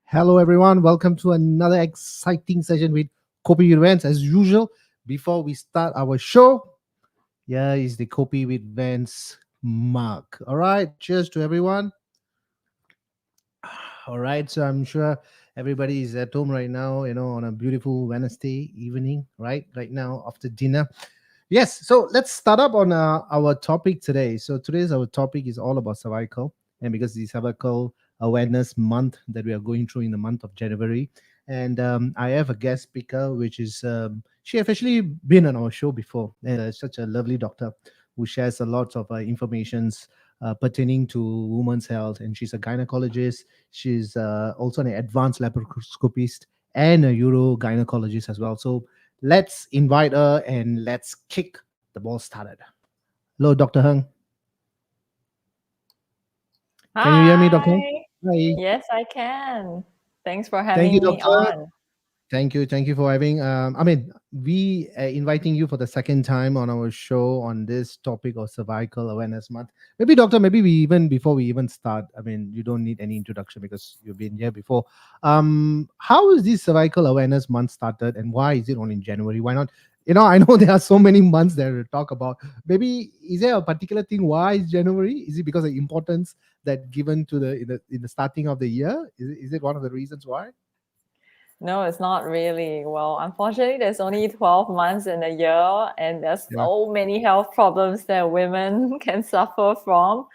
Hello, everyone. Welcome to another exciting session with Kopi Events. As usual, before we start our show, here is the Kopi with Vance Mark. All right, cheers to everyone. All right, so I'm sure everybody is at home right now, on a beautiful Wednesday evening, right now after dinner. Yes, so let's start up on our topic today. So today's our topic is all about cervical, and because the cervical awareness month that we are going through in the month of January, and I have a guest speaker, which is she have actually been on our show before, and such a lovely doctor who shares a lot of informations pertaining to women's health, and she's a gynecologist. She's also an advanced laparoscopist and a urogynecologist as well. So let's invite her and let's kick the ball started. Hello, Dr. Hung. Can you hear me, Dr. Hung? Hi. Hi. Yes, I can. Thanks for Thank you, having me Doctor. on. Thank you for having. We inviting you for the second time on our show on this topic of cervical awareness month. Maybe, Doctor, maybe we even before we even start. I mean, you don't need any introduction because you've been here before. How is this cervical awareness month started, and why is it on in January? Why not? I know there are so many months there to talk about. Maybe is there a particular thing why is January? Is it because of the importance that given to the starting of the year? Is it one of the reasons why? No, it's not really. Well, unfortunately, there's only 12 months in a year, and there's Yeah. so many health problems that women can suffer from.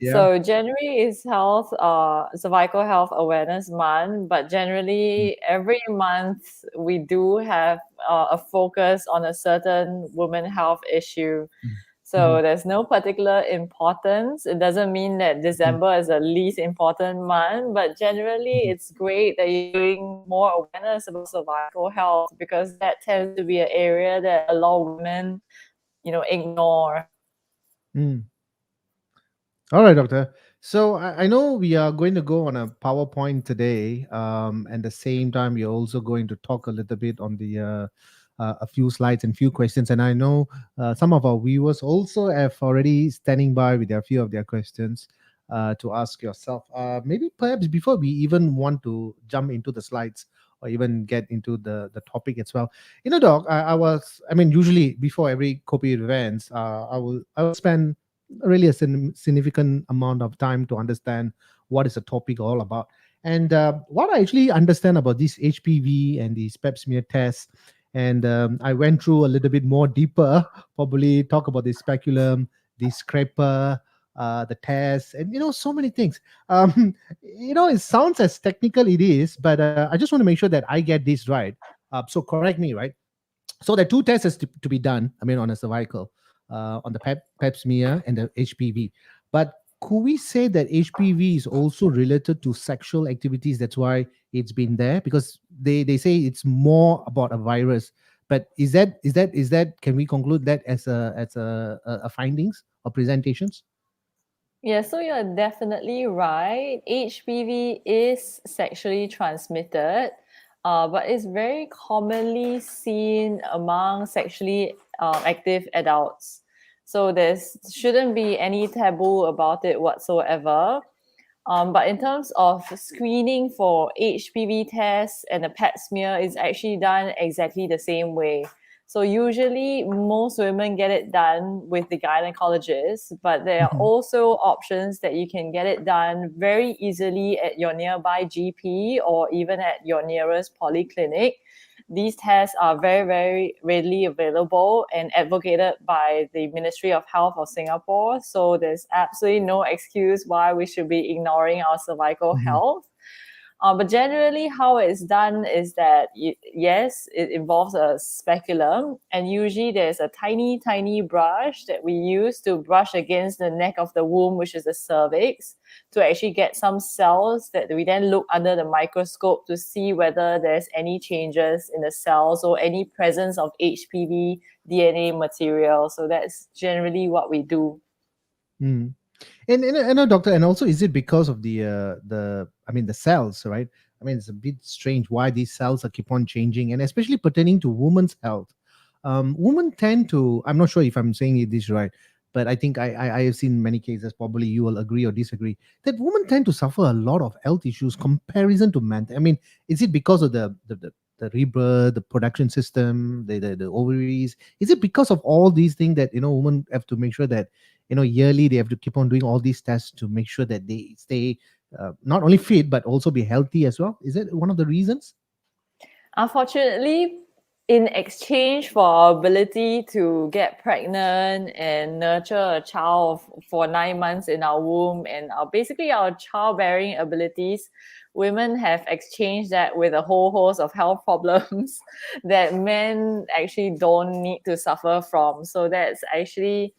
Yeah. So January is cervical health awareness month, but generally every month we do have a focus on a certain women health issue. Mhm. So there's no particular importance. It doesn't mean that Mhm. December is the least important month, but generally Mhm. it's great that you're doing more awareness about cervical health because that tends to be an area that a lot of women, ignore. Mm. All right, Doctor. So I know we are going to go on a PowerPoint today, and the same time we're also going to talk a little bit on the a few slides and few questions. And I know some of our viewers also have already standing by with a few of their questions to ask yourself. Maybe perhaps before we even want to jump into the slides or even get into the topic as well. Doc, I mean, usually before every Kopi events, I will spend really a significant amount of time to understand what is the topic all about. And what I actually understand about this HPV and the pap smear test, and I went through a little bit more deeper, probably talk about the speculum, the scraper, the test, and so many things. It sounds as technical it is, but I just want to make sure that I get this right. So correct me, right? So there are two tests to be done. I mean, on a cervical, on the pap smear and the HPV. But could we say that HPV is also related to sexual activities? That's why it's been there because they say it's more about a virus. But is that can we conclude that as a findings or presentations? Yeah, so you're definitely right. HPV is sexually transmitted, but it's very commonly seen among sexually active adults. So there shouldn't be any taboo about it whatsoever. But in terms of screening for HPV tests and the pap smear is actually done exactly the same way. So usually most women get it done with the gynecologist, but there are Mhm. also options that you can get it done very easily at your nearby GP or even at your nearest polyclinic. These tests are very, very readily available and advocated by the Ministry of Health of Singapore. So there's absolutely no excuse why we should be ignoring our cervical Mhm. health. But generally, how it's done is that, yes, it involves a speculum, and usually there's a tiny, tiny brush that we use to brush against the neck of the womb, which is the cervix, to actually get some cells that we then look under the microscope to see whether there's any changes in the cells or any presence of HPV DNA material. So that's generally what we do. Mm. And doctor, and also is it because of the I mean the cells, right? I mean it's a bit strange why these cells are keep on changing, and especially pertaining to women's health. Women tend to, I'm not sure if I'm saying it this right, but I think I have seen many cases, probably you will agree or disagree, that women tend to suffer a lot of health issues comparison to men. I mean, is it because of the rebirth, the production system, the ovaries? Is it because of all these things that women have to make sure that yearly they have to keep on doing all these tests to make sure that they stay not only fit but also be healthy as well? Is it one of the reasons? Unfortunately, in exchange for our ability to get pregnant and nurture a child for 9 months in our womb and basically our childbearing abilities, women have exchanged that with a whole host of health problems that men actually don't need to suffer from. So that's actually,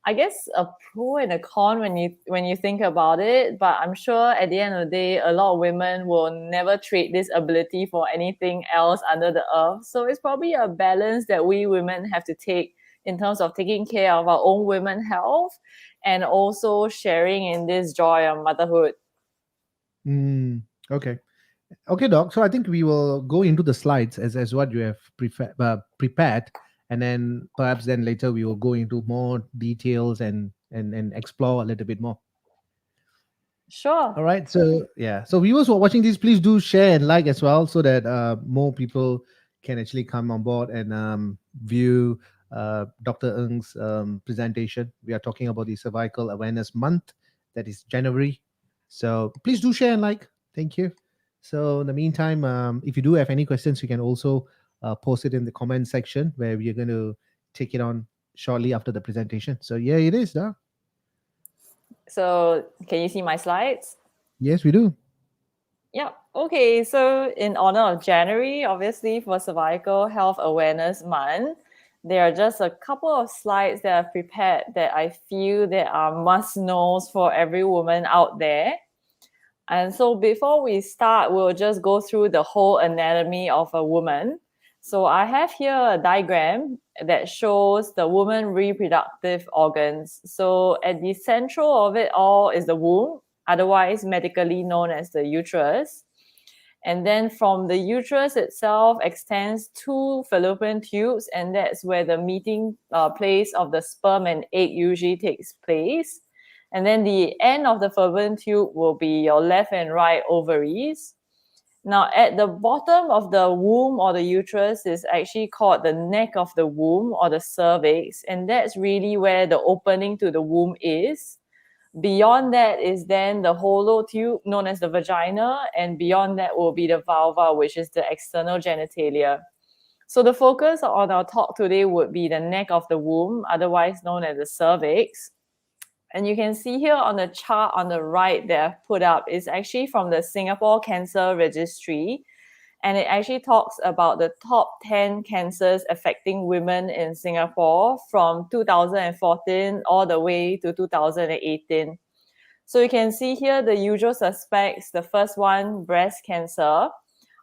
I guess, a pro and a con when you think about it. But I'm sure at the end of the day, a lot of women will never trade this ability for anything else under the earth. So it's probably a balance that we women have to take in terms of taking care of our own women health and also sharing in this joy of motherhood. Mm, okay. Okay, Doc. So I think we will go into the slides as what you have prepared, and then perhaps then later we will go into more details and explore a little bit more. Sure. All right. So yeah. So viewers who are watching this, please do share and like as well, so that more people can actually come on board and view Dr. Ng's presentation. We are talking about the Cervical Awareness Month, that is January. So please do share and like. Thank you. So in the meantime, if you do have any questions, you can also post it in the comment section where we are going to take it on shortly after the presentation. So yeah, it is. So can you see my slides? Yes, we do. Yeah. Okay. So, in honor of January, obviously for Cervical Health Awareness Month, there are just a couple of slides that I've prepared that I feel that are must knows for every woman out there. And so, before we start, we'll just go through the whole anatomy of a woman. So, I have here a diagram that shows the woman reproductive organs. So, at the central of it all is the womb, otherwise medically known as the uterus. And then from the uterus itself extends two fallopian tubes, and that's where the meeting place of the sperm and egg usually takes place. And then the end of the fallopian tube will be your left and right ovaries. Now, at the bottom of the womb or the uterus is actually called the neck of the womb or the cervix, and that's really where the opening to the womb is. Beyond that is then the hollow tube known as the vagina, and beyond that will be the vulva, which is the external genitalia. So the focus on our talk today would be the neck of the womb, otherwise known as the cervix. And you can see here on the chart on the right that I've put up is actually from the Singapore Cancer Registry. And it actually talks about the top 10 cancers affecting women in Singapore from 2014 all the way to 2018. So you can see here the usual suspects. The first one, breast cancer.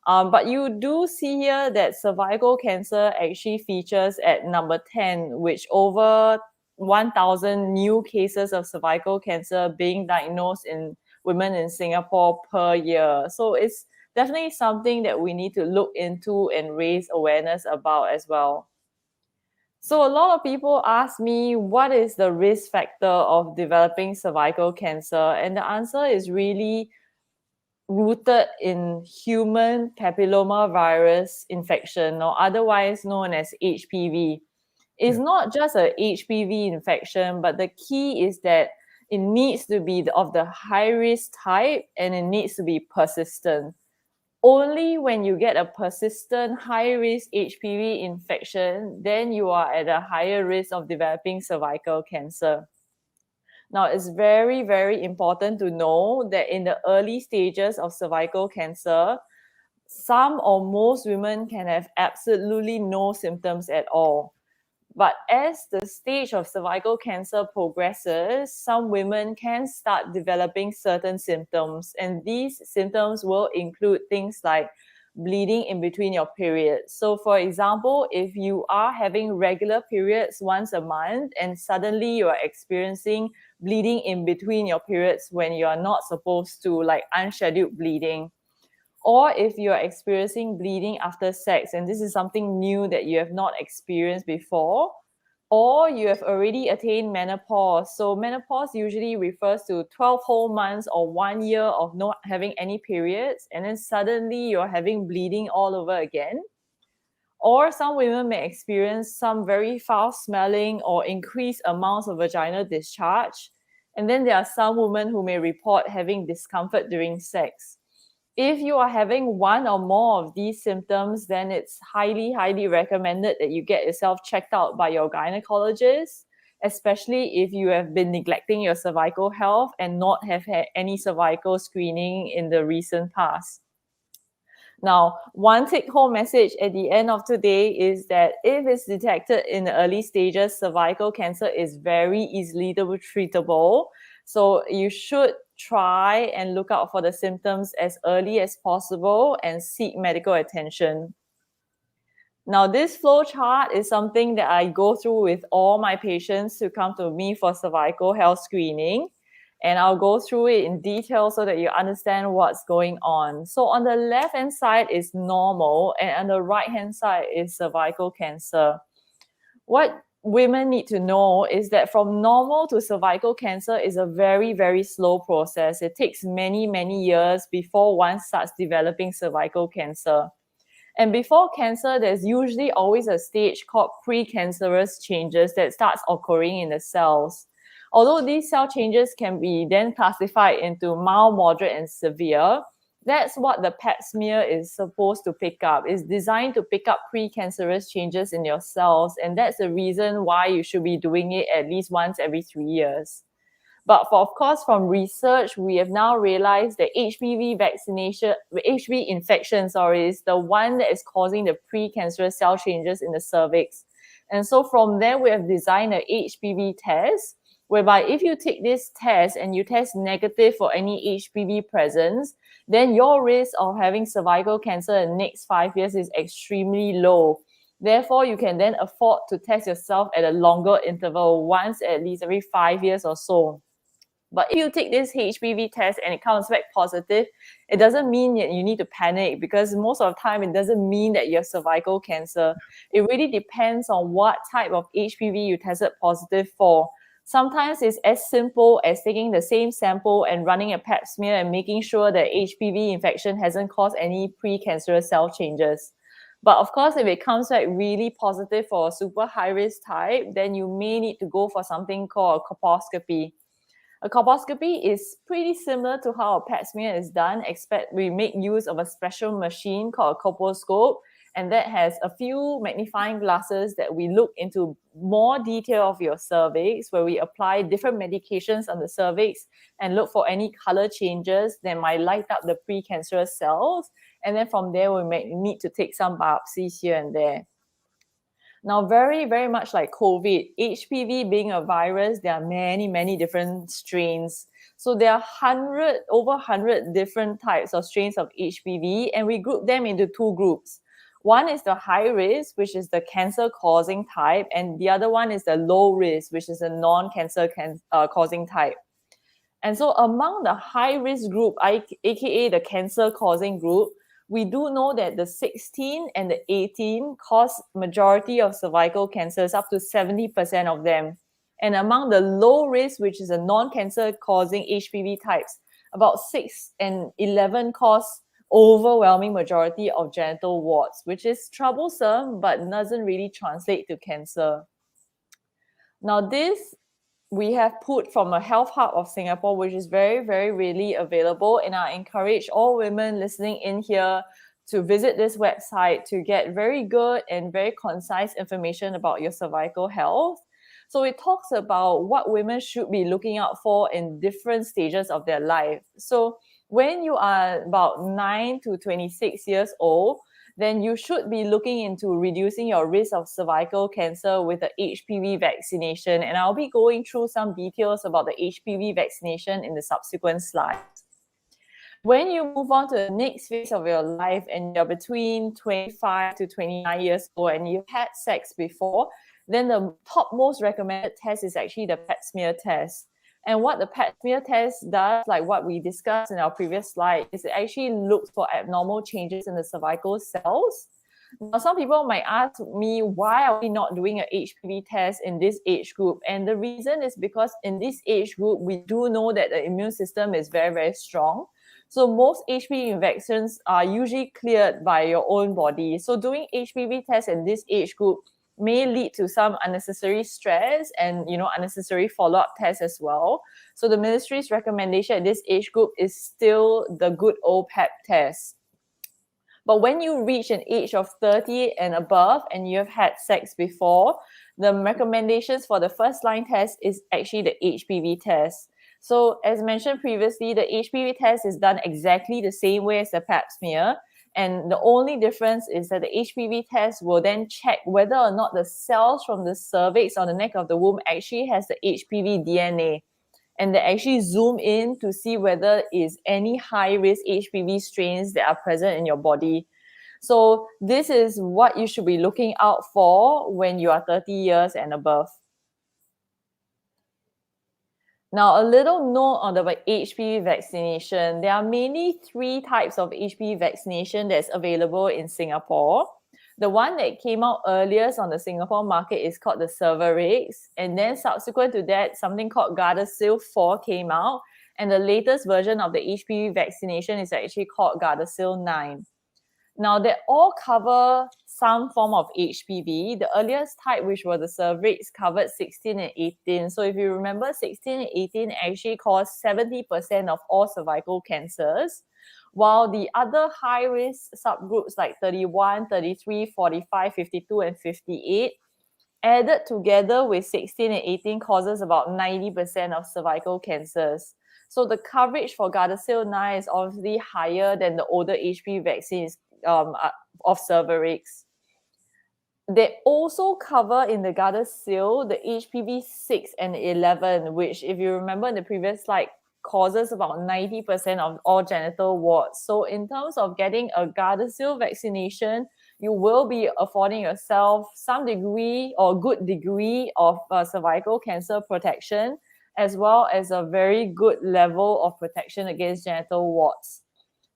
But you do see here that cervical cancer actually features at number 10, which over 1,000 new cases of cervical cancer being diagnosed in women in Singapore per year. So it's definitely something that we need to look into and raise awareness about as well. So a lot of people ask me, what is the risk factor of developing cervical cancer? And the answer is really rooted in human papillomavirus infection, or otherwise known as HPV. It's Yeah. not just a HPV infection, but the key is that it needs to be of the high risk type and it needs to be persistent. Only when you get a persistent high risk HPV infection, then you are at a higher risk of developing cervical cancer. Now, it's very, very important to know that in the early stages of cervical cancer, some or most women can have absolutely no symptoms at all. But as the stage of cervical cancer progresses, some women can start developing certain symptoms. And these symptoms will include things like bleeding in between your periods. So, for example, if you are having regular periods once a month and suddenly you are experiencing bleeding in between your periods when you are not supposed to, like unscheduled bleeding, or if you're experiencing bleeding after sex and this is something new that you have not experienced before, or you have already attained menopause. So menopause usually refers to 12 whole months or 1 year of not having any periods, and then suddenly you're having bleeding all over again. Or some women may experience some very foul smelling or increased amounts of vaginal discharge. And then there are some women who may report having discomfort during sex. If you are having one or more of these symptoms, then it's highly, highly recommended that you get yourself checked out by your gynecologist, especially if you have been neglecting your cervical health and not have had any cervical screening in the recent past. Now, one take-home message at the end of today is that if it's detected in the early stages, cervical cancer is very easily treatable. So you should try and look out for the symptoms as early as possible and seek medical attention. Now, this flow chart is something that I go through with all my patients who come to me for cervical health screening. And I'll go through it in detail so that you understand what's going on. So on the left-hand side is normal, and on the right-hand side is cervical cancer. What women need to know is that from normal to cervical cancer is a very, very slow process. It takes many, many years before one starts developing cervical cancer. And before cancer, there's usually always a stage called precancerous changes that starts occurring in the cells. Although these cell changes can be then classified into mild, moderate, and severe, that's what the pap smear is supposed to pick up. It's designed to pick up precancerous changes in your cells, and that's the reason why you should be doing it at least once every 3 years. But of course, from research, we have now realized that HPV infection, is the one that is causing the precancerous cell changes in the cervix. And so from there, we have designed a HPV test, whereby if you take this test and you test negative for any HPV presence, then your risk of having cervical cancer in the next 5 years is extremely low. Therefore, you can then afford to test yourself at a longer interval, once at least every 5 years or so. But if you take this HPV test and it comes back positive, it doesn't mean that you need to panic, because most of the time it doesn't mean that you have cervical cancer. It really depends on what type of HPV you tested positive for. Sometimes it's as simple as taking the same sample and running a pap smear and making sure that HPV infection hasn't caused any precancerous cell changes. But of course, if it comes back really positive for a super high risk type, then you may need to go for something called a colposcopy. A colposcopy is pretty similar to how a pap smear is done, except we make use of a special machine called a colposcope, and that has a few magnifying glasses that we look into more detail of your cervix, where we apply different medications on the cervix and look for any color changes that might light up the precancerous cells. And then from there, we may need to take some biopsies here and there. Now, very, very much like COVID, HPV being a virus, there are many, many different strains. So there are over 100 different types of strains of HPV, and we group them into two groups. One is the high risk, which is the cancer-causing type, and the other one is the low risk, which is a non-cancer causing type. And so among the high-risk group, aka the cancer-causing group, we do know that the 16 and the 18 cause majority of cervical cancers, up to 70% of them. And among the low risk, which is a non-cancer causing HPV types, about 6 and 11 cause overwhelming majority of genital warts, which is troublesome but doesn't really translate to cancer. Now, this we have put from a health hub of Singapore, which is very, very readily available. And I encourage all women listening in here to visit this website to get very good and very concise information about your cervical health. So it talks about what women should be looking out for in different stages of their life. So when you are about 9 to 26 years old, then you should be looking into reducing your risk of cervical cancer with the HPV vaccination. And I'll be going through some details about the HPV vaccination in the subsequent slides. When you move on to the next phase of your life and you're between 25 to 29 years old and you've had sex before, then the top most recommended test is actually the pap smear test. And what the pap smear test does, like what we discussed in our previous slide, is it actually looks for abnormal changes in the cervical cells. Now, some people might ask me, why are we not doing an HPV test in this age group? And the reason is because in this age group, we do know that the immune system is very, very strong. So most HPV infections are usually cleared by your own body. So doing HPV tests in this age group may lead to some unnecessary stress and unnecessary follow-up tests as well. So the ministry's recommendation at this age group is still the good old PEP test. But when you reach an age of 30 and above and you have had sex before, the recommendations for the first line test is actually the HPV test. So as mentioned previously, the HPV test is done exactly the same way as the pap smear. And the only difference is that the HPV test will then check whether or not the cells from the cervix or the neck of the womb actually has the HPV DNA. And they actually zoom in to see whether is any high risk HPV strains that are present in your body. So this is what you should be looking out for when you are 30 years and above. Now, a little note on the HPV vaccination. There are mainly 3 types of HPV vaccination that's available in Singapore. The one that came out earliest on the Singapore market is called the Cervarix. And then subsequent to that, something called Gardasil 4 came out. And the latest version of the HPV vaccination is actually called Gardasil 9. Now, they all cover some form of HPV. The earliest type, which was the Cervix, covered 16 and 18. So if you remember, 16 and 18 actually cause 70% of all cervical cancers, while the other high-risk subgroups like 31, 33, 45, 52, and 58 added together with 16 and 18 causes about 90% of cervical cancers. So the coverage for Gardasil 9 is obviously higher than the older HPV vaccines of Cervarix. They also cover in the Gardasil the HPV 6 and 11, which, if you remember in the previous slide, causes about 90% of all genital warts. So in terms of getting a Gardasil vaccination, you will be affording yourself some degree or good degree of cervical cancer protection, as well as a very good level of protection against genital warts.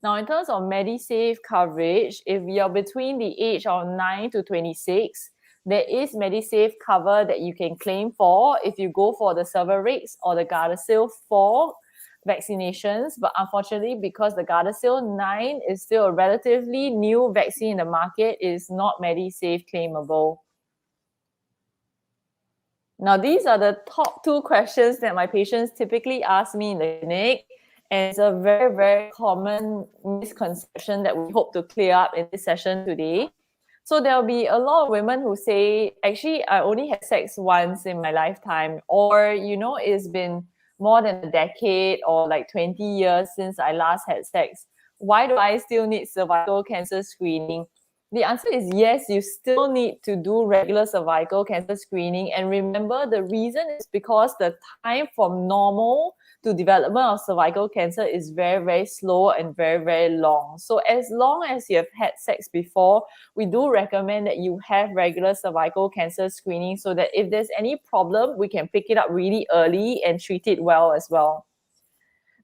Now, in terms of MediSave coverage, if you're between the age of 9 to 26, there is MediSave cover that you can claim for if you go for the Cervarix or the Gardasil 4 vaccinations. But unfortunately, because the Gardasil 9 is still a relatively new vaccine in the market, it is not MediSave claimable. Now, these are the top 2 questions that my patients typically ask me in the clinic. And it's a very, very common misconception that we hope to clear up in this session today. So there'll be a lot of women who say, actually, I only had sex once in my lifetime, or, it's been more than a decade or like 20 years since I last had sex. Why do I still need cervical cancer screening? The answer is yes, you still need to do regular cervical cancer screening. And remember, the reason is because the time from normal to development of cervical cancer is very, very slow and very, very long. So as long as you have had sex before, we do recommend that you have regular cervical cancer screening so that if there's any problem, we can pick it up really early and treat it well as well.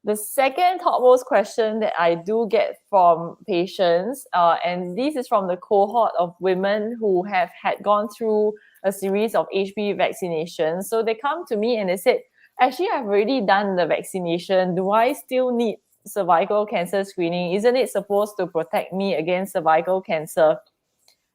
The second topmost question that I do get from patients, and this is from the cohort of women who have had gone through a series of HPV vaccinations. So they come to me and they said, actually, I've already done the vaccination. Do I still need cervical cancer screening? Isn't it supposed to protect me against cervical cancer?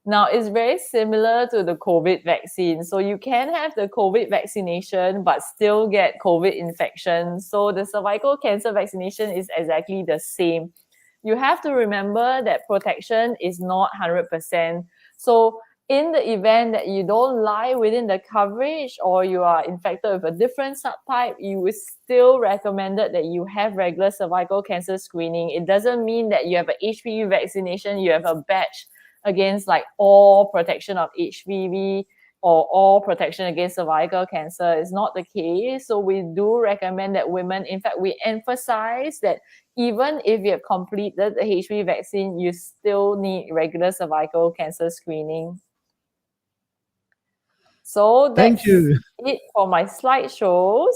Now, it's very similar to the COVID vaccine. So you can have the COVID vaccination, but still get COVID infection. So the cervical cancer vaccination is exactly the same. You have to remember that protection is not 100%. So in the event that you don't lie within the coverage or you are infected with a different subtype, you would still recommend that you have regular cervical cancer screening. It doesn't mean that you have an HPV vaccination, you have a batch against like all protection of HPV or all protection against cervical cancer. Is not the case. So we do recommend that women, in fact, we emphasize that even if you have completed the HPV vaccine, you still need regular cervical cancer screening. So Thank that's you. it for my slideshows.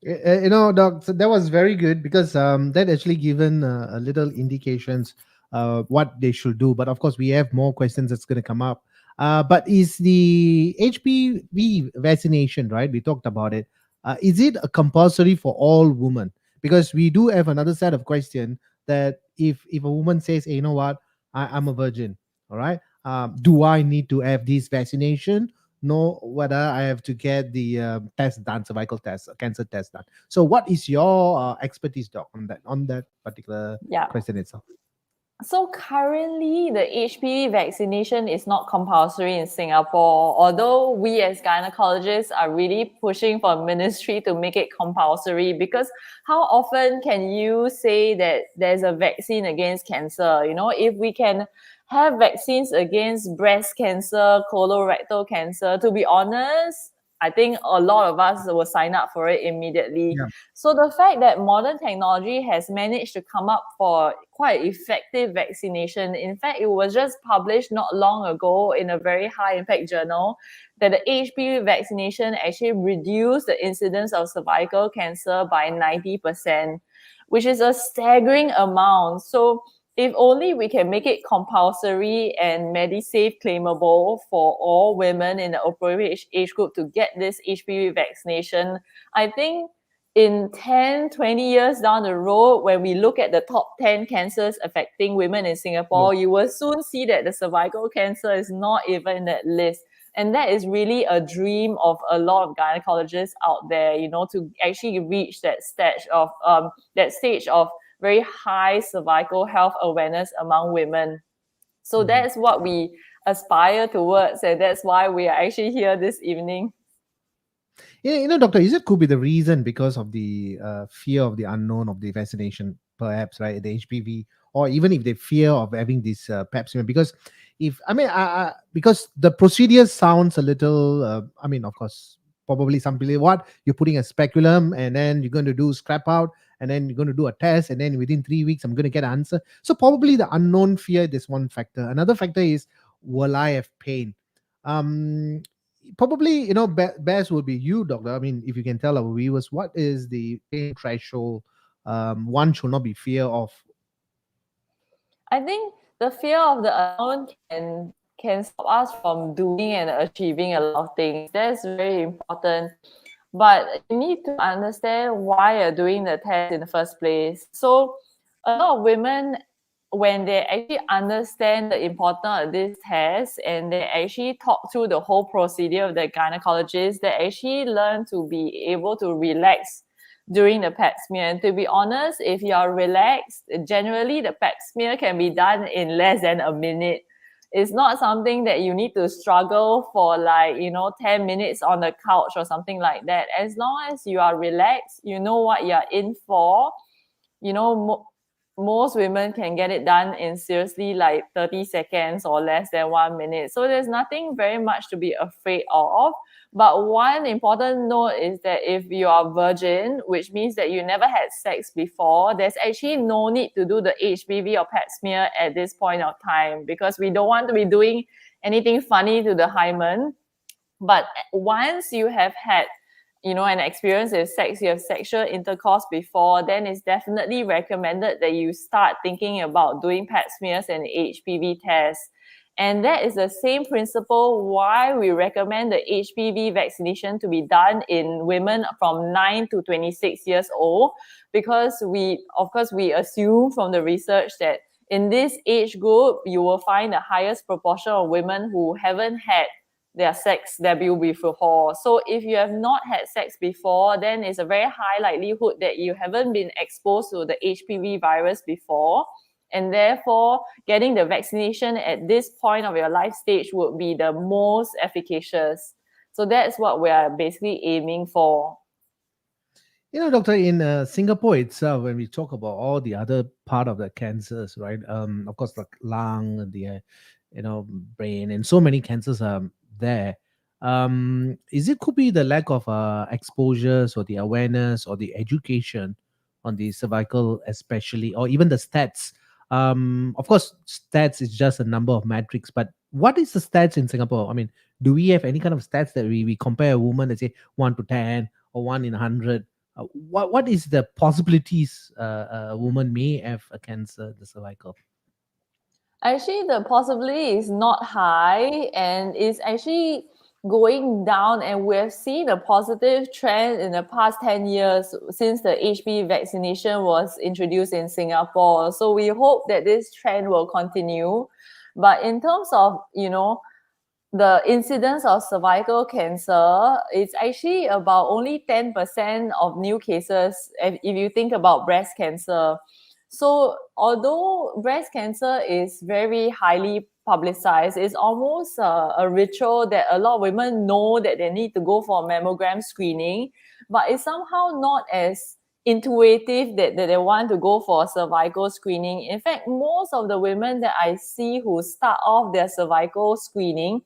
Doc, so that was very good because that actually given a little indications what they should do. But of course, we have more questions that's going to come up. But is the HPV vaccination, right? We talked about it. Is it a compulsory for all women? Because we do have another set of question that if a woman says, hey, you know what, I'm a virgin, all right, do I need to have this vaccination? No, whether I have to get the test done, cervical test, cancer test done. So, what is your expertise, doc, on that particular Yeah. question itself? So currently, the HPV vaccination is not compulsory in Singapore, although we as gynecologists are really pushing for ministry to make it compulsory, because how often can you say that there's a vaccine against cancer? You know, if we can have vaccines against breast cancer, colorectal cancer, to be honest, I think a lot of us will sign up for it immediately. Yeah. So the fact that modern technology has managed to come up for quite effective vaccination, in fact, it was just published not long ago in a very high impact journal that the HPV vaccination actually reduced the incidence of cervical cancer by 90%, which is a staggering amount. So if only we can make it compulsory and MediSafe claimable for all women in the appropriate age group to get this HPV vaccination, I think in 10, 20 years down the road, when we look at the top 10 cancers affecting women in Yeah. Singapore, you will soon see that the cervical cancer is not even in that list. And that is really a dream of a lot of gynecologists out there, you know, to actually reach that stage of very high cervical health awareness among women. So Mhm. that's what we aspire towards, and that's why we are actually here this evening. Yeah, doctor, is it could be the reason because of the fear of the unknown of the vaccination, perhaps, right? The HPV, or even if they fear of having this pap smear, because if I mean, because the procedure sounds a little, I mean, of course, probably some people, what you're putting a speculum and then you're going to do scrap out and then you're going to do a test and then within 3 weeks I'm going to get an answer. So probably the unknown fear is one factor. Another factor is, will I have pain? Um, Probably best would be you, doctor. I mean, if you can tell our viewers what is the pain threshold one should not be fear of. I think the fear of the unknown can stop us from doing and achieving a lot of things. That's very important. But you need to understand why you're doing the test in the first place. So a lot of women, when they actually understand the importance of this test and they actually talk through the whole procedure of the gynecologist, they actually learn to be able to relax during the pap smear. And to be honest, if you are relaxed, generally the pap smear can be done in less than a minute. It's not something that you need to struggle for, like, 10 minutes on the couch or something like that. As long as you are relaxed, you know what you're in for. you know mo- Most women can get it done in seriously like 30 seconds or less than 1 minute, so there's nothing very much to be afraid of. But one important note is that if you are virgin, which means that you never had sex before, there's actually no need to do the HPV or pap smear at this point of time, because we don't want to be doing anything funny to the hymen. But once you have had an experience with sex, you have sexual intercourse before, then it's definitely recommended that you start thinking about doing pap smears and HPV tests. And that is the same principle why we recommend the HPV vaccination to be done in women from 9 to 26 years old, because we assume from the research that in this age group, you will find the highest proportion of women who haven't had their sex debut before. So if you have not had sex before, then it's a very high likelihood that you haven't been exposed to the HPV virus before. And therefore, getting the vaccination at this point of your life stage would be the most efficacious. So that's what we are basically aiming for. Doctor, in Singapore itself, when we talk about all the other part of the cancers, right? Of course, the lung, the brain, and so many cancers are there. Is it could be the lack of exposures or the awareness or the education on the cervical, especially, or even the stats. Of course, stats is just a number of metrics, but what is the stats in Singapore? I mean, do we have any kind of stats that we compare a woman, let's say 1 to 10 or 1 in 100? What is the possibilities a woman may have a cancer, the cervical? Actually, the possibility is not high and is actually going down. And we've seen a positive trend in the past 10 years since the HPV vaccination was introduced in Singapore. So we hope that this trend will continue. But in terms of, the incidence of cervical cancer, it's actually about only 10% of new cases if you think about breast cancer. So, although breast cancer is very highly publicized, it's almost a ritual that a lot of women know that they need to go for mammogram screening, but it's somehow not as intuitive that they want to go for cervical screening. In fact, most of the women that I see who start off their cervical screening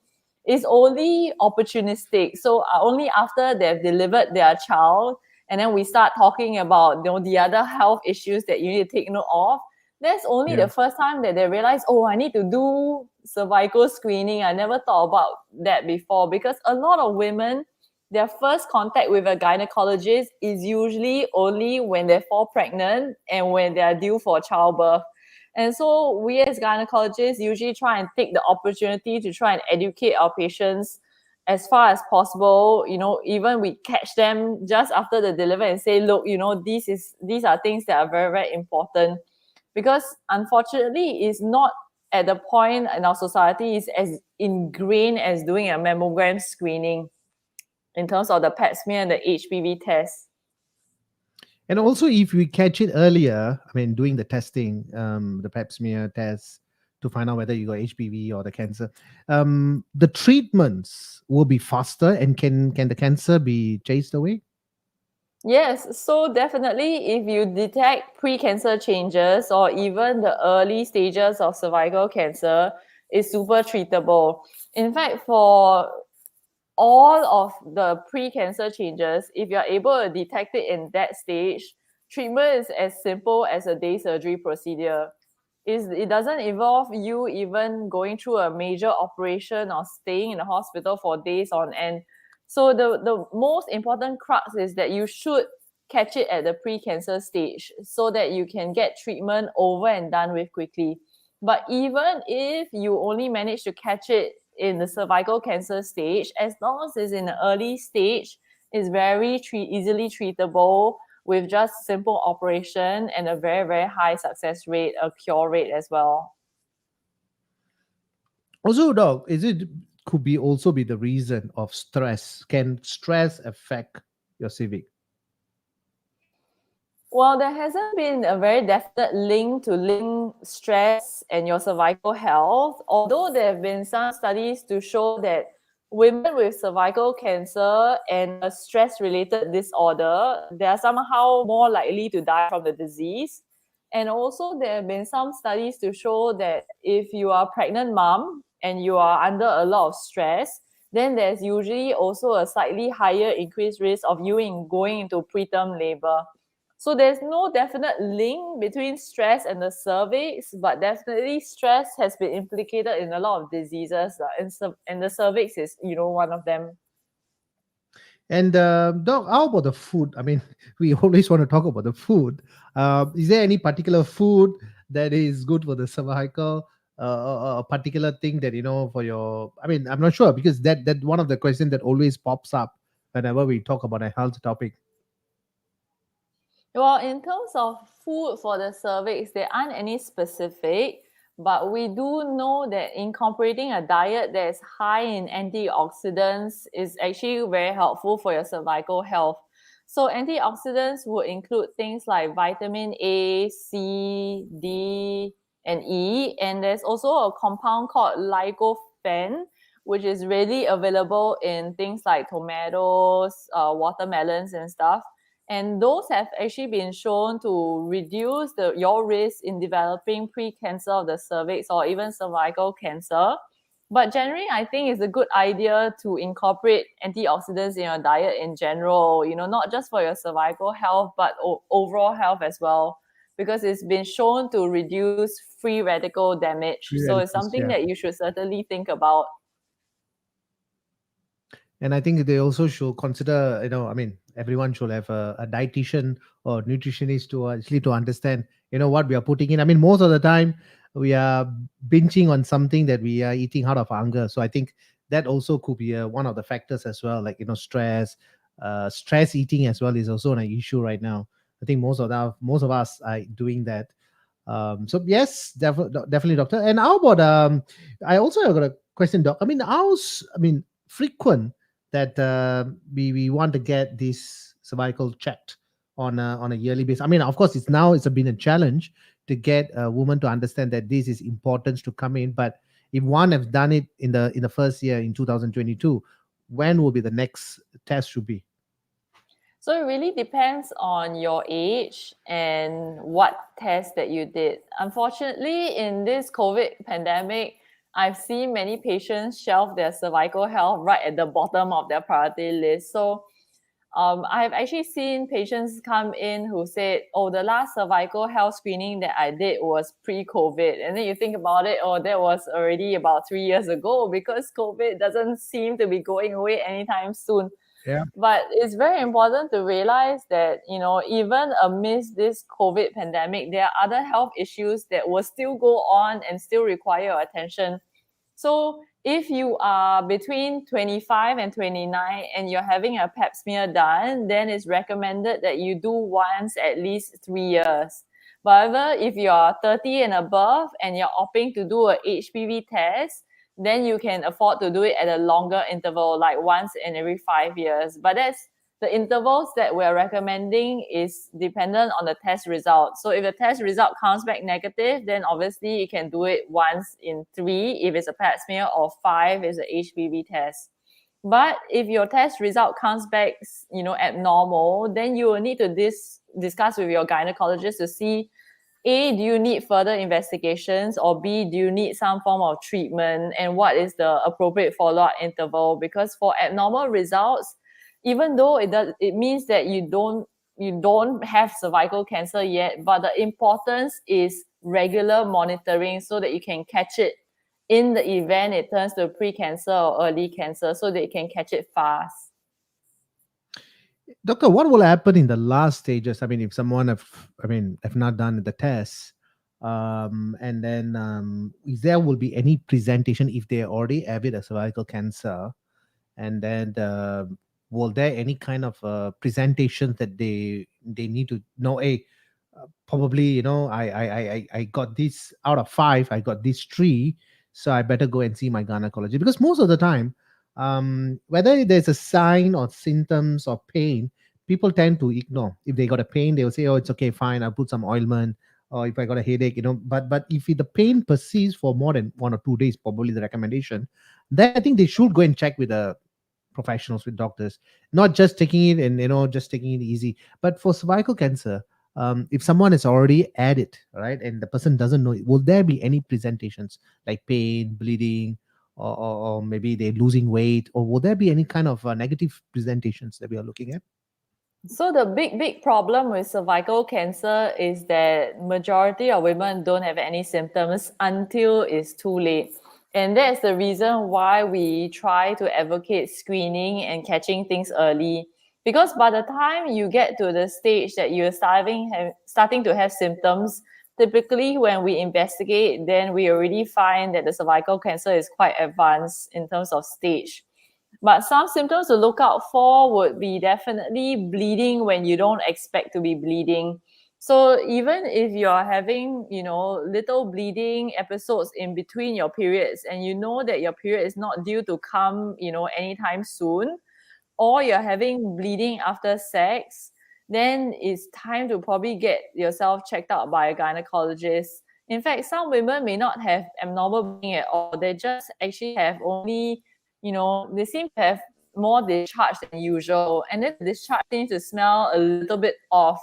is only opportunistic. So only after they've delivered their child, and then we start talking about the other health issues that you need to take note of. That's only Yeah. the first time that they realize, oh, I need to do cervical screening. I never thought about that before, because a lot of women, their first contact with a gynecologist is usually only when they fall pregnant and when they are due for childbirth. And so we as gynecologists usually try and take the opportunity to try and educate our patients as far as possible. Even we catch them just after the delivery and say, look, these are things that are very, very important, because unfortunately it's not at the point in our society is as ingrained as doing a mammogram screening in terms of the pap smear and the HPV test. And also, if we catch it earlier, I mean, doing the testing, the pap smear test to find out whether you got HPV or the cancer, the treatments will be faster, and can the cancer be chased away? Yes, so definitely if you detect pre-cancer changes or even the early stages of cervical cancer, it's super treatable. In fact, for all of the pre-cancer changes, if you're able to detect it in that stage, treatment is as simple as a day surgery procedure. It doesn't involve you even going through a major operation or staying in the hospital for days on end. So the most important crux is that you should catch it at the pre-cancer stage so that you can get treatment over and done with quickly. But even if you only manage to catch it in the cervical cancer stage, as long as it's in the early stage, it's very easily treatable with just simple operation and a very, very high success rate, a cure rate as well. Also, doc, is it could be also be the reason of stress? Can stress affect your civic? Well, there hasn't been a very definite link to link stress and your cervical health, although there have been some studies to show that women with cervical cancer and a stress related disorder, they are somehow more likely to die from the disease. And also, there have been some studies to show that if you are a pregnant mom and you are under a lot of stress, then there's usually also a slightly higher increased risk of you going into preterm labor. So there's no definite link between stress and the cervix, but definitely stress has been implicated in a lot of diseases, and the cervix is, one of them. And doc, how about the food? I mean, we always want to talk about the food. Is there any particular food that is good for the cervical? A particular thing that for your? I mean, I'm not sure, because that one of the questions that always pops up whenever we talk about a health topic. Well, in terms of food for the cervix, there aren't any specific, but we do know that incorporating a diet that is high in antioxidants is actually very helpful for your cervical health. So antioxidants would include things like vitamin A, C, D, and E, and there's also a compound called lycopene, which is readily available in things like tomatoes, watermelons, and stuff, and those have actually been shown to reduce your risk in developing pre-cancer of the cervix or even cervical cancer. But generally, I think it's a good idea to incorporate antioxidants in your diet in general, not just for your cervical health, but overall health as well, because it's been shown to reduce free radical damage. Free So it's radicals, something yeah. that you should certainly think about. And I think they also should consider, I mean, everyone should have a dietitian or nutritionist to actually to understand, what we are putting in. I mean, most of the time, we are binging on something that we are eating out of hunger. So I think that also could be one of the factors as well, like stress. Stress eating as well is also an issue right now. I think most of us are doing that. So yes, definitely, doctor. And how about I also have got a question, doc. I mean, frequent that we want to get this cervical checked on a yearly basis. I mean, of course, it's been a challenge to get a woman to understand that this is important to come in. But if one has done it in the first year in 2022, when will be the next test should be? So it really depends on your age and what test that you did. Unfortunately, in this COVID pandemic, I've seen many patients shelve their cervical health right at the bottom of their priority list. So I've actually seen patients come in who said, "Oh, the last cervical health screening that I did was pre-COVID." And then you think about it, oh, that was already about 3 years ago because COVID doesn't seem to be going away anytime soon. Yeah. But it's very important to realize that, even amidst this COVID pandemic, there are other health issues that will still go on and still require your attention. So if you are between 25 and 29 and you're having a pap smear done, then it's recommended that you do once at least 3 years. However, if you're 30 and above and you're opting to do a HPV test, then you can afford to do it at a longer interval, like once in every 5 years. But that's the intervals that we're recommending is dependent on the test result. So if the test result comes back negative, then obviously you can do it once in 3 if it's a pap smear, or 5 is a HPV test. But if your test result comes back, abnormal, then you will need to discuss with your gynecologist to see, A, do you need further investigations, or B, do you need some form of treatment, and what is the appropriate follow-up interval? Because for abnormal results, even though it means that you don't have cervical cancer yet, but the importance is regular monitoring so that you can catch it in the event it turns to pre-cancer or early cancer, so that you can catch it fast. Doctor, what will happen in the last stages? I mean, if someone have not done the test, and then if there will be any presentation if they already have it as cervical cancer, and then will there any kind of presentations that they need to know? Probably I got this out of five, I got these three, so I better go and see my gynecologist, because most of the time, whether there's a sign or symptoms or pain, people tend to ignore. If they got a pain, they will say, oh, it's okay, fine, I'll put some ointment. Or if I got a headache, but if the pain persists for more than 1 or 2 days, probably the recommendation, then I think they should go and check with the professionals, with doctors, not just taking it and just taking it easy. But for cervical cancer, if someone has already had it, right, and the person doesn't know it, will there be any presentations like pain, bleeding, or maybe they're losing weight, or will there be any kind of negative presentations that we are looking at? So the big problem with cervical cancer is that majority of women don't have any symptoms until it's too late. And that's the reason why we try to advocate screening and catching things early. Because by the time you get to the stage that you're starting to have symptoms, typically when we investigate, then we already find that the cervical cancer is quite advanced in terms of stage. But some symptoms to look out for would be definitely bleeding when you don't expect to be bleeding. So even if you're having, little bleeding episodes in between your periods, and you know that your period is not due to come, anytime soon, or you're having bleeding after sex, then it's time to probably get yourself checked out by a gynecologist. In fact, some women may not have abnormal bleeding at all. They just actually have only, they seem to have more discharge than usual. And then the discharge seems to smell a little bit off.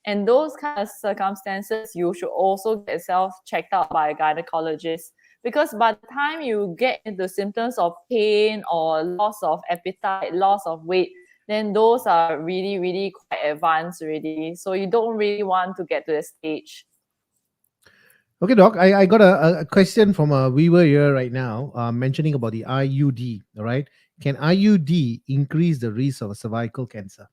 And those kind of circumstances, you should also get yourself checked out by a gynecologist. Because by the time you get into symptoms of pain or loss of appetite, loss of weight, then those are really, really quite advanced already. So you don't really want to get to the stage. Okay, doc, I got a question from a viewer here right now, mentioning about the IUD. All right, can IUD increase the risk of cervical cancer?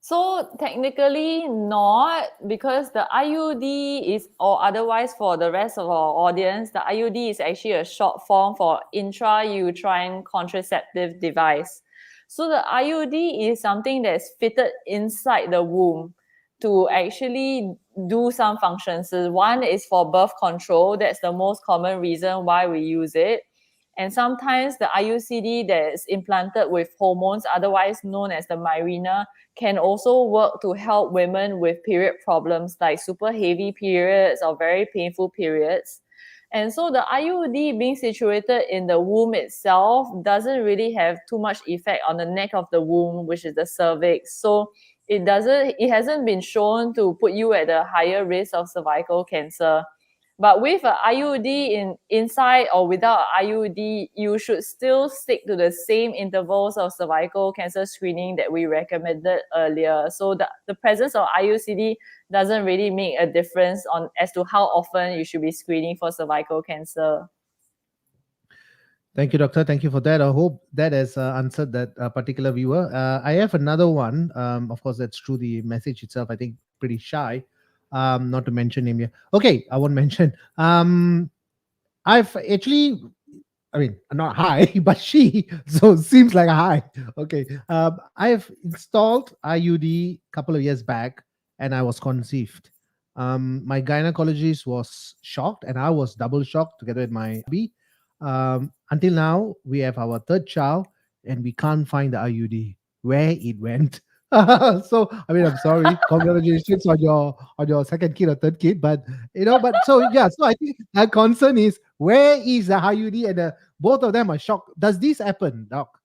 So technically not, because the IUD is, or otherwise for the rest of our audience, the IUD is actually a short form for intrauterine contraceptive device. So the IUD is something that's fitted inside the womb to actually do some functions. So one is for birth control. That's the most common reason why we use it. And sometimes the IUCD that is implanted with hormones, otherwise known as the Mirena, can also work to help women with period problems like super heavy periods or very painful periods. And so the IUD being situated in the womb itself doesn't really have too much effect on the neck of the womb, which is the cervix. So it hasn't been shown to put you at a higher risk of cervical cancer. But with a IUD inside or without a IUD, you should still stick to the same intervals of cervical cancer screening that we recommended earlier. So the presence of IUCD doesn't really make a difference on as to how often you should be screening for cervical cancer. Thank you, doctor. Thank you for that. I hope that has answered that particular viewer. I have another one. Of course, that's through the message itself. I think pretty shy. Not to mention him here. Okay, I won't mention. I've actually, I mean, not high, but she, so seems like a high. Okay. I have installed IUD a couple of years back and I was conceived. My gynecologist was shocked and I was double shocked together with my hubby. Until now, we have our third child and we can't find the IUD where it went. So I mean, I'm sorry. Congratulations on your second kid or third kid, but but so yeah. So I think our concern is where is the IUD, and both of them are shocked. Does this happen, doc?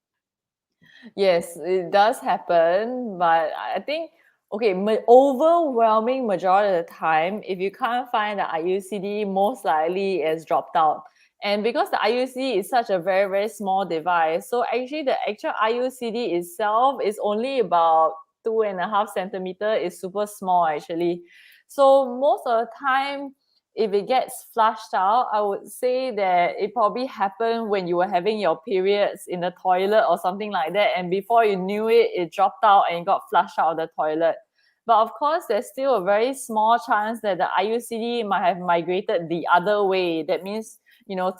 Yes, it does happen, but I think okay, overwhelming majority of the time, if you can't find the IUCD, most likely it's dropped out. And because the IUCD is such a very, very small device, so actually the actual IUCD itself is only about 2.5 centimeter. It's super small actually. So most of the time, if it gets flushed out, I would say that it probably happened when you were having your periods in the toilet or something like that. And before you knew it, it dropped out and it got flushed out of the toilet. But of course, there's still a very small chance that the IUCD might have migrated the other way. That means,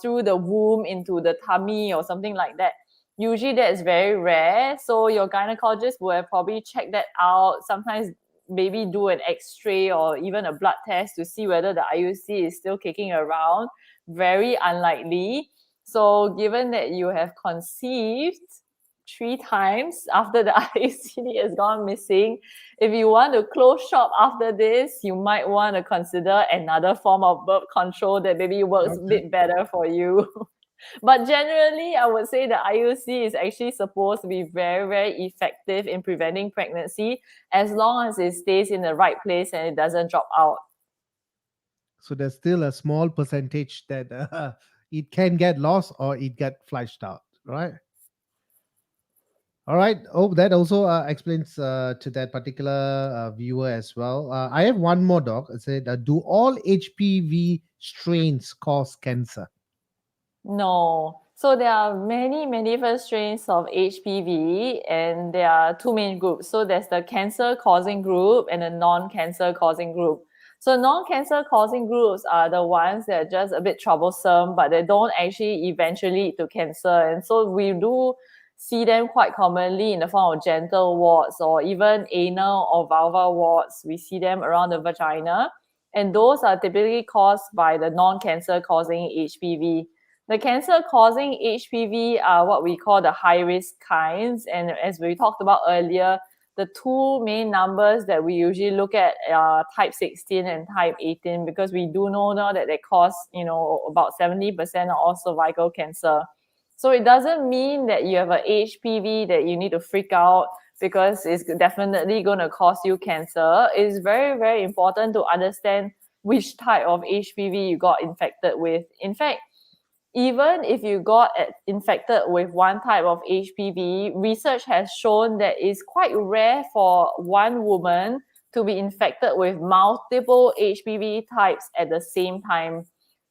through the womb into the tummy or something like that. Usually that is very rare. So your gynecologist will have probably checked that out. Sometimes maybe do an x-ray or even a blood test to see whether the IUC is still kicking around. Very unlikely. So given that you have conceived 3 times after the IUCD has gone missing, if you want to close shop after this, you might want to consider another form of birth control that maybe works a Okay. bit better for you. But generally, I would say the IUC is actually supposed to be very, very effective in preventing pregnancy as long as it stays in the right place and it doesn't drop out. So there's still a small percentage that it can get lost or it get flushed out, right? All right. Oh, that also explains to that particular viewer as well. I have one more, doc. It said, do all HPV strains cause cancer? No. So there are many, many different strains of HPV, and there are two main groups. So there's the cancer causing group and the non-cancer causing group. So non-cancer causing groups are the ones that are just a bit troublesome, but they don't actually eventually lead to cancer. And so we do see them quite commonly in the form of genital warts or even anal or vulvar warts. We see them around the vagina. And those are typically caused by the non-cancer causing HPV. The cancer causing HPV are what we call the high risk kinds. And as we talked about earlier, the two main numbers that we usually look at are type 16 and type 18, because we do know now that they cause, about 70% of all cervical cancer. So it doesn't mean that you have a HPV that you need to freak out because it's definitely going to cause you cancer. It's very, very important to understand which type of HPV you got infected with. In fact, even if you got infected with one type of HPV, research has shown that it's quite rare for one woman to be infected with multiple HPV types at the same time.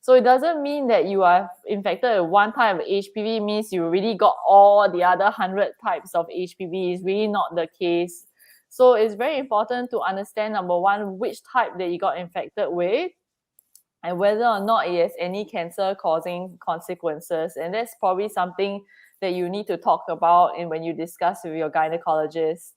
So it doesn't mean that you are infected with one type of HPV means you really got all the other 100 types of HPV. It's really not the case. So it's very important to understand, number one, which type that you got infected with, and whether or not it has any cancer causing consequences. And that's probably something that you need to talk about in when you discuss with your gynecologist.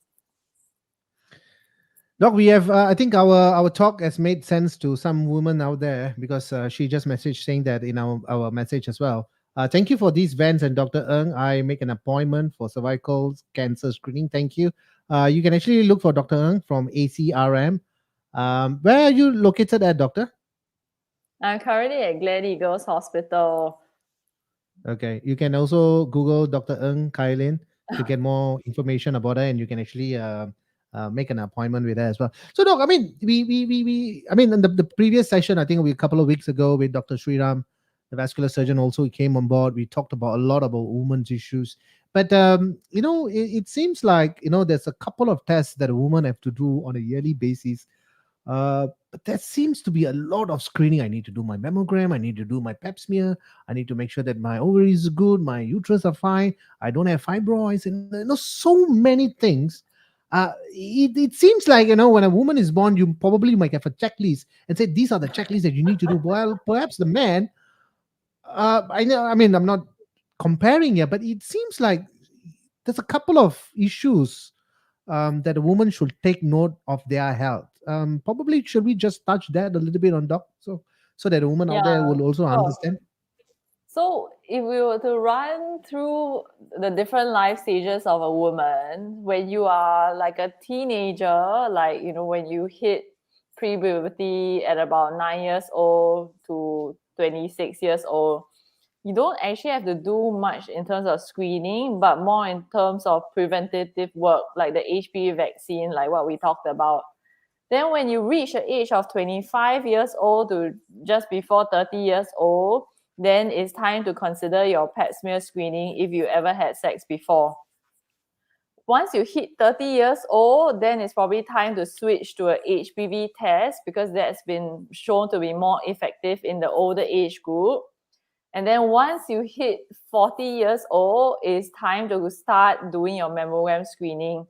Doc, we have. I think our talk has made sense to some women out there because she just messaged saying that in our message as well. Thank you for these vents and Dr. Ng. I make an appointment for cervical cancer screening. Thank you. You can actually look for Dr. Ng from ACRM. Where are you located at, Doctor? I'm currently at Glen Eagles Hospital. Okay. You can also Google Dr. Ng Kailin to get more information about her, and you can actually make an appointment with her as well. So, Doc, I mean, I mean, in the previous session, I think a couple of weeks ago with Dr. Sriram, the vascular surgeon, also came on board. We talked about a lot about women's issues. But, it seems like, there's a couple of tests that a woman have to do on a yearly basis, but there seems to be a lot of screening. I need to do my mammogram. I need to do my pap smear. I need to make sure that my ovaries are good, my uterus are fine. I don't have fibroids, and so many things. It seems like when a woman is born, you probably might have a checklist and say these are the checklists that you need to do. Well, perhaps the man. I know. I mean, I'm not comparing here, but it seems like there's a couple of issues that a woman should take note of their health. Probably should we just touch that a little bit on doc, so that a woman out there Yeah, will also sure. understand. So, if we were to run through the different life stages of a woman, when you are like a teenager, like, when you hit pre-puberty at about 9 years old to 26 years old, you don't actually have to do much in terms of screening, but more in terms of preventative work, like the HPV vaccine, like what we talked about. Then when you reach the age of 25 years old to just before 30 years old, then it's time to consider your pap smear screening if you ever had sex before. Once you hit 30 years old, then it's probably time to switch to a HPV test because that's been shown to be more effective in the older age group. And then once you hit 40 years old, it's time to start doing your mammogram screening.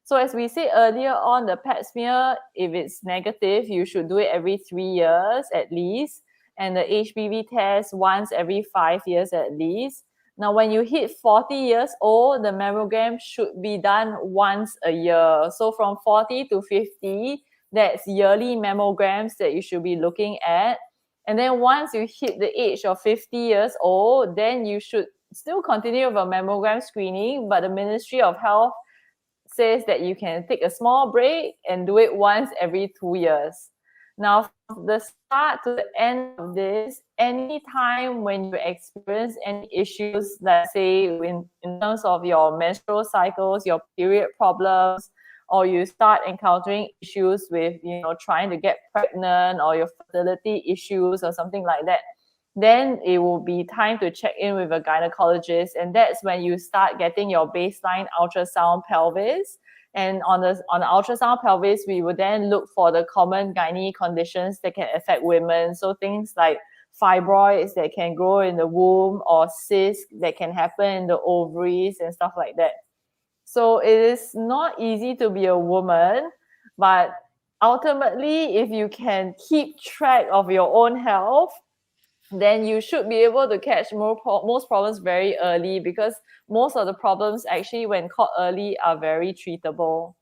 So as we said earlier on, the pap smear, if it's negative, you should do it every 3 years at least. And the HPV test once every 5 years at least. Now, when you hit 40 years old, the mammogram should be done once a year. So from 40 to 50, that's yearly mammograms that you should be looking at. And then once you hit the age of 50 years old, then you should still continue with a mammogram screening, but the Ministry of Health says that you can take a small break and do it once every 2 years. Now, from the start to the end of this, any time when you experience any issues, let's say in terms of your menstrual cycles, your period problems, or you start encountering issues with, trying to get pregnant or your fertility issues or something like that, then it will be time to check in with a gynecologist. And that's when you start getting your baseline ultrasound pelvis. And on the ultrasound pelvis, we will then look for the common gynae conditions that can affect women. So things like fibroids that can grow in the womb or cysts that can happen in the ovaries and stuff like that. So it is not easy to be a woman, but ultimately, if you can keep track of your own health, then you should be able to catch most problems very early, because most of the problems actually, when caught early, are very treatable.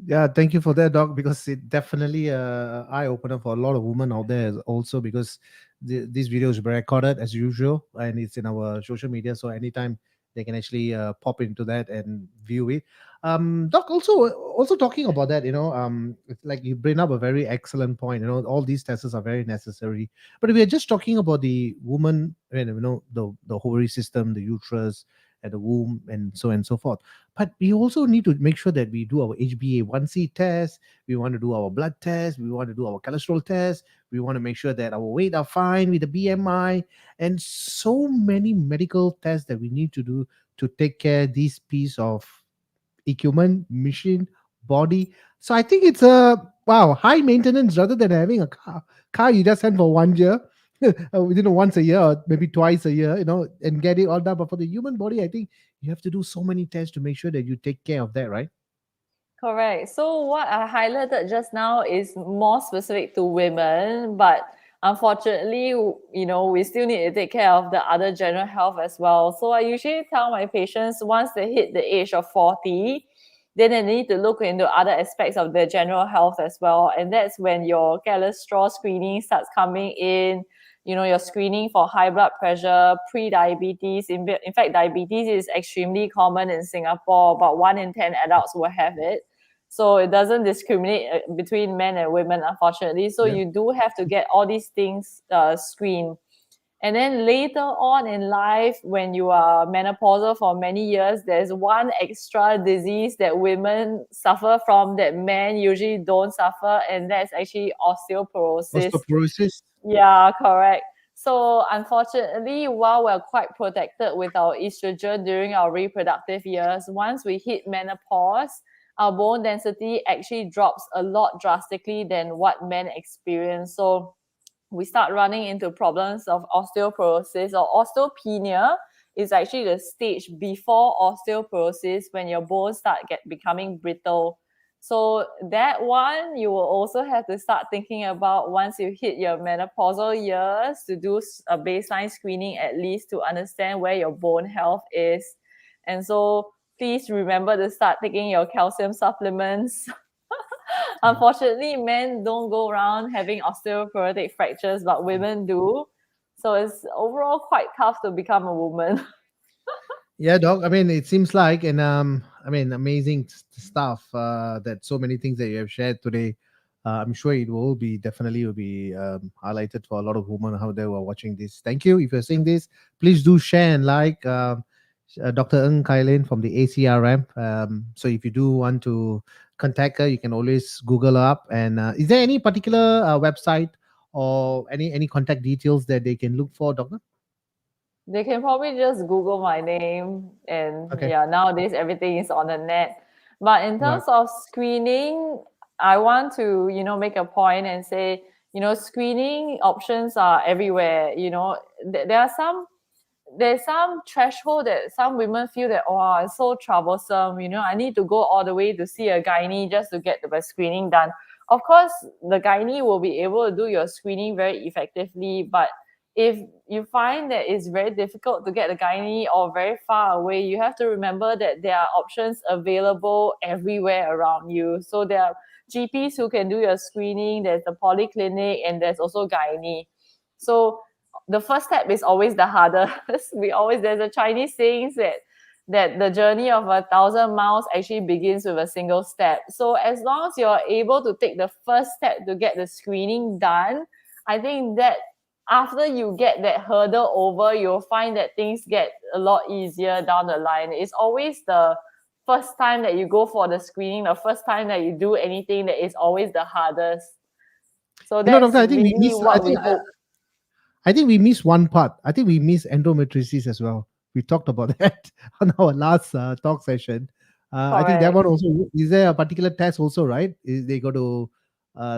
Yeah, thank you for that, doc, because it definitely eye opener for a lot of women out there also, because this video is recorded as usual and it's in our social media, so anytime they can actually pop into that and view it. Doc, also talking about that, it's like you bring up a very excellent point. All these tests are very necessary, but we are just talking about the woman, the ovary system, the uterus, and the womb, and so forth. But we also need to make sure that we do our HbA1c test. We want to do our blood test. We want to do our cholesterol test. We want to make sure that our weight are fine with the BMI, and so many medical tests that we need to do to take care of this piece of equipment, machine, body. So I think it's a high maintenance rather than having a car. Car you just send for 1 year, once a year or maybe twice a year, and get it all done. But for the human body, I think you have to do so many tests to make sure that you take care of that, right? Correct. So what I highlighted just now is more specific to women, but unfortunately, we still need to take care of the other general health as well. So I usually tell my patients once they hit the age of 40, then they need to look into other aspects of their general health as well. And that's when your cholesterol screening starts coming in. Your screening for high blood pressure, pre-diabetes. In fact, diabetes is extremely common in Singapore. About 1 in 10 adults will have it. So it doesn't discriminate between men and women, unfortunately. So Yeah. you do have to get all these things screened. And then later on in life, when you are menopausal for many years, there's one extra disease that women suffer from that men usually don't suffer, and that's actually osteoporosis. Osteoporosis. Yeah, correct. So unfortunately, while we're quite protected with our estrogen during our reproductive years, once we hit menopause, our bone density actually drops a lot drastically than what men experience. So we start running into problems of osteoporosis or osteopenia is actually the stage before osteoporosis when your bones start becoming brittle. So that one you will also have to start thinking about once you hit your menopausal years to do a baseline screening at least to understand where your bone health is. And so please remember to start taking your calcium supplements. Yeah. Unfortunately, men don't go around having osteoporotic fractures, but women do. So it's overall quite tough to become a woman. Yeah, doc. I mean, it seems like, and I mean, amazing stuff. That so many things that you have shared today. I'm sure it will be definitely will be highlighted for a lot of women out there who are watching this. Thank you. If you're seeing this, please do share and like. Dr. Ng Kailin from the ACRM. So if you do want to contact her, you can always Google her up. And is there any particular website or any contact details that they can look for, doctor? They can probably just Google my name, and Okay. yeah, nowadays everything is on the net. But in Right. terms of screening, I want to, make a point and say, screening options are everywhere. There are there's some threshold that some women feel that, oh, it's so troublesome, I need to go all the way to see a gynae just to get the screening done. Of course, the gynae will be able to do your screening very effectively, but if you find that it's very difficult to get a gynae or very far away, you have to remember that there are options available everywhere around you. So there are GPs who can do your screening, there's the polyclinic, and there's also gynae. So the first step is always the hardest. There's a Chinese saying that the journey of 1,000 miles actually begins with a single step. So as long as you're able to take the first step to get the screening done, I think that after you get that hurdle over, you'll find that things get a lot easier down the line. It's always the first time that you go for the screening, the first time that you do anything that is always the hardest. So that's Doctor, I think we really miss. I what we think hope. I think we missed one part. I think we missed endometriosis as well. We talked about that on our last talk session. I think that Correct. one also is there a particular test also, right? Is they got to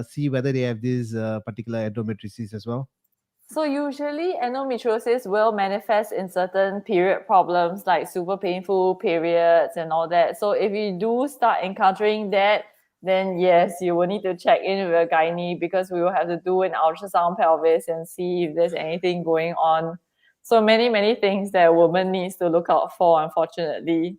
see whether they have this particular endometriosis as well? So usually endometriosis will manifest in certain period problems like super painful periods and all that. So if you do start encountering that, then yes, you will need to check in with a gynae because we will have to do an ultrasound pelvis and see if there's anything going on. So many things that a woman needs to look out for, unfortunately.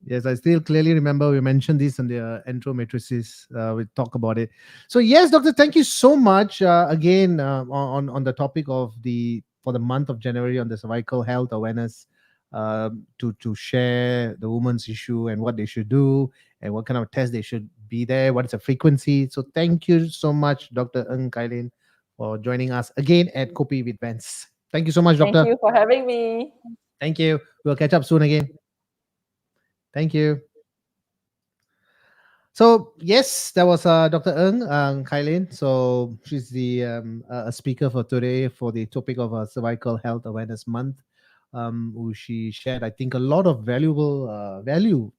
Yes, I still clearly remember we mentioned this in the endometriosis. We talk about it. So yes, doctor, thank you so much again on the topic of the for the month of January on the cervical health awareness, to share the woman's issue and what they should do and what kind of test they should be there. What is the frequency? So thank you so much, Doctor Ng Kailin, for joining us again at Kopi with Vance. Thank you so much, Thank doctor. you for having me. Thank you. We'll catch up soon again. Thank you. So yes, that was Dr. Ng Kailin. So she's the a speaker for today for the topic of Cervical Health Awareness Month. Who she shared, I think, a lot of valued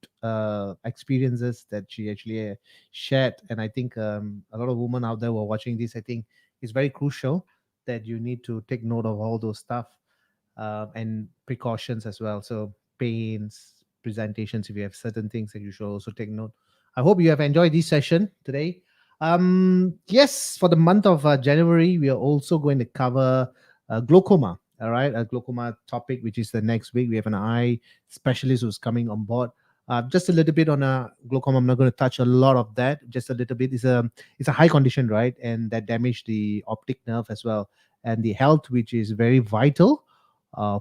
experiences that she actually shared, and I think a lot of women out there who are watching this, I think, it's very crucial that you need to take note of all those stuff and precautions as well. So pains, presentations, if you have certain things that you should also take note. I hope you have enjoyed this session today. Yes, for the month of January, we are also going to cover glaucoma. All right, a glaucoma topic, which is the next week. We have an eye specialist who's coming on board. Just a little bit on glaucoma. I'm not going to touch a lot of that. Just a little bit. It's a high condition, right? And that damage the optic nerve as well, and the health, which is very vital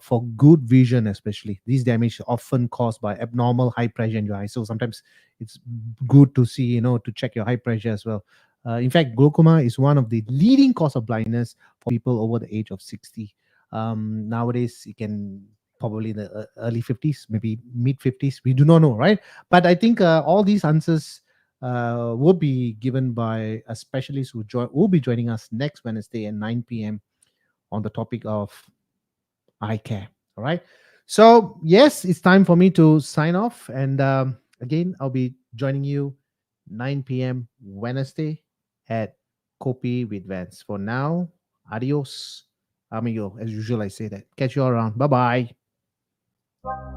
for good vision, especially. These damage are often caused by abnormal high pressure in your eye. So sometimes it's good to see, to check your high pressure as well. In fact, glaucoma is one of the leading cause of blindness for people over the age of 60. Nowadays, it can probably in the early 50s, maybe mid 50s. We do not know, right? But I think all these answers will be given by a specialist who will be joining us next Wednesday at 9 p.m. on the topic of eye care. All right. So, yes, it's time for me to sign off. And again, I'll be joining you 9 p.m. Wednesday at Kopi with Vance. For now, adios, amigo. As usual, I say that. Catch you all around. Bye bye.